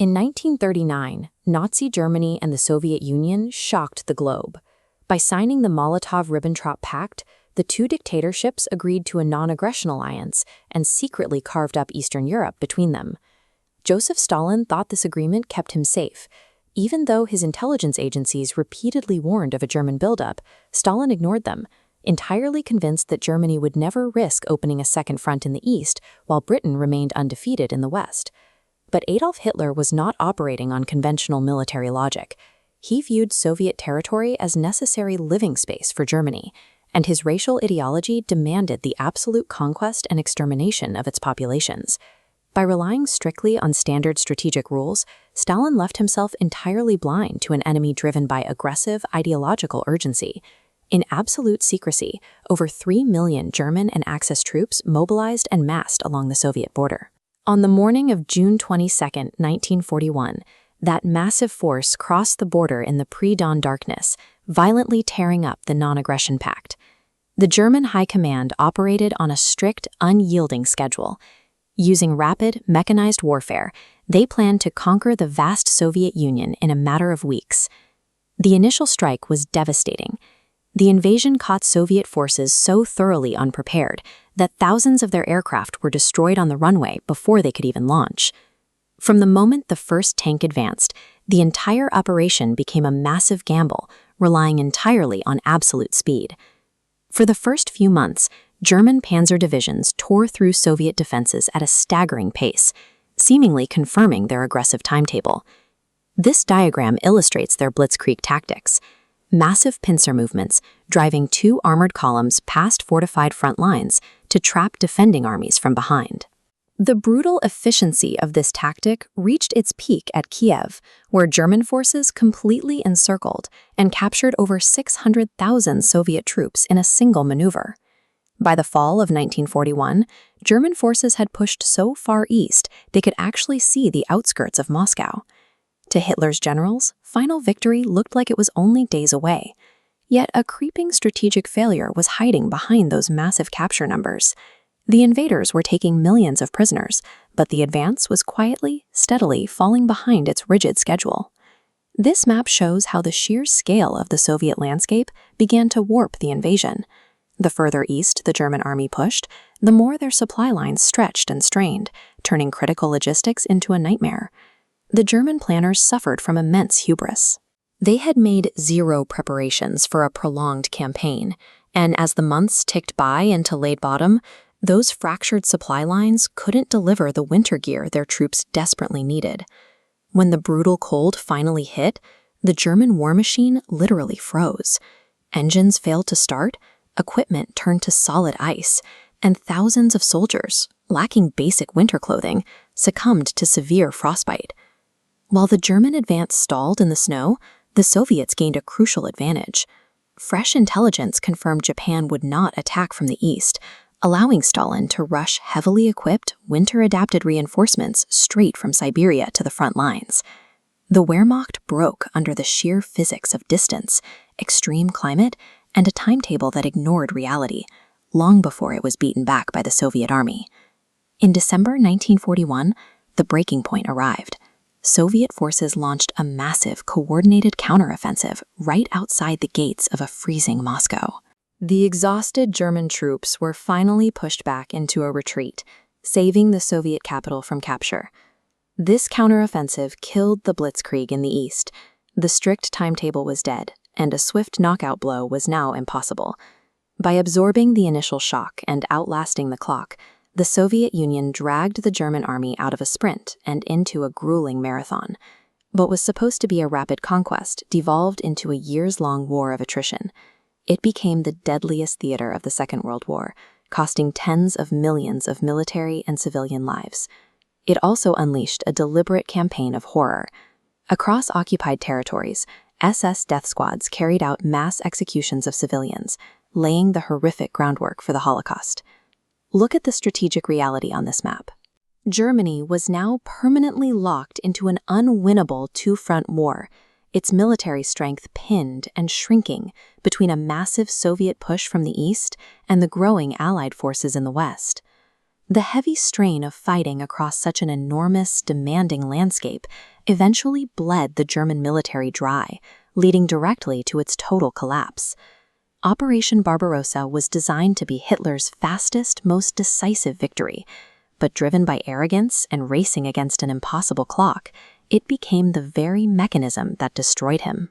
In 1939, Nazi Germany and the Soviet Union shocked the globe. By signing the Molotov-Ribbentrop Pact, the two dictatorships agreed to a non-aggression alliance and secretly carved up Eastern Europe between them. Joseph Stalin thought this agreement kept him safe. Even though his intelligence agencies repeatedly warned of a German buildup, Stalin ignored them, entirely convinced that Germany would never risk opening a second front in the East while Britain remained undefeated in the West. But Adolf Hitler was not operating on conventional military logic. He viewed Soviet territory as necessary living space for Germany, and his racial ideology demanded the absolute conquest and extermination of its populations. By relying strictly on standard strategic rules, Stalin left himself entirely blind to an enemy driven by aggressive ideological urgency. In absolute secrecy, over 3 million German and Axis troops mobilized and massed along the Soviet border. On the morning of June 22, 1941, that massive force crossed the border in the pre-dawn darkness, violently tearing up the non-aggression pact. The German High Command operated on a strict, unyielding schedule. Using rapid, mechanized warfare, they planned to conquer the vast Soviet Union in a matter of weeks. The initial strike was devastating. The invasion caught Soviet forces so thoroughly unprepared that thousands of their aircraft were destroyed on the runway before they could even launch. From the moment the first tank advanced, the entire operation became a massive gamble, relying entirely on absolute speed. For the first few months, German panzer divisions tore through Soviet defenses at a staggering pace, seemingly confirming their aggressive timetable. This diagram illustrates their blitzkrieg tactics. Massive pincer movements, driving 2 armored columns past fortified front lines to trap defending armies from behind. The brutal efficiency of this tactic reached its peak at Kiev, where German forces completely encircled and captured over 600,000 Soviet troops in a single maneuver. By the fall of 1941, German forces had pushed so far east they could actually see the outskirts of Moscow. To Hitler's generals, final victory looked like it was only days away. Yet a creeping strategic failure was hiding behind those massive capture numbers. The invaders were taking millions of prisoners, but the advance was quietly, steadily falling behind its rigid schedule. This map shows how the sheer scale of the Soviet landscape began to warp the invasion. The further east the German army pushed, the more their supply lines stretched and strained, turning critical logistics into a nightmare. The German planners suffered from immense hubris. They had made zero preparations for a prolonged campaign, and as the months ticked by into late autumn, those fractured supply lines couldn't deliver the winter gear their troops desperately needed. When the brutal cold finally hit, the German war machine literally froze. Engines failed to start, equipment turned to solid ice, and thousands of soldiers, lacking basic winter clothing, succumbed to severe frostbite. While the German advance stalled in the snow, the Soviets gained a crucial advantage. Fresh intelligence confirmed Japan would not attack from the east, allowing Stalin to rush heavily equipped, winter-adapted reinforcements straight from Siberia to the front lines. The Wehrmacht broke under the sheer physics of distance, extreme climate, and a timetable that ignored reality, long before it was beaten back by the Soviet army. In December 1941, the breaking point arrived. Soviet forces launched a massive, coordinated counteroffensive right outside the gates of a freezing Moscow. The exhausted German troops were finally pushed back into a retreat, saving the Soviet capital from capture. This counteroffensive killed the blitzkrieg in the east. The strict timetable was dead, and a swift knockout blow was now impossible. By absorbing the initial shock and outlasting the clock, the Soviet Union dragged the German army out of a sprint and into a grueling marathon. What was supposed to be a rapid conquest devolved into a years-long war of attrition. It became the deadliest theater of the Second World War, costing tens of millions of military and civilian lives. It also unleashed a deliberate campaign of horror. Across occupied territories, SS death squads carried out mass executions of civilians, laying the horrific groundwork for the Holocaust. Look at the strategic reality on this map. Germany was now permanently locked into an unwinnable two-front war, its military strength pinned and shrinking between a massive Soviet push from the east and the growing Allied forces in the west. The heavy strain of fighting across such an enormous, demanding landscape eventually bled the German military dry, leading directly to its total collapse. Operation Barbarossa was designed to be Hitler's fastest, most decisive victory, but driven by arrogance and racing against an impossible clock, it became the very mechanism that destroyed him.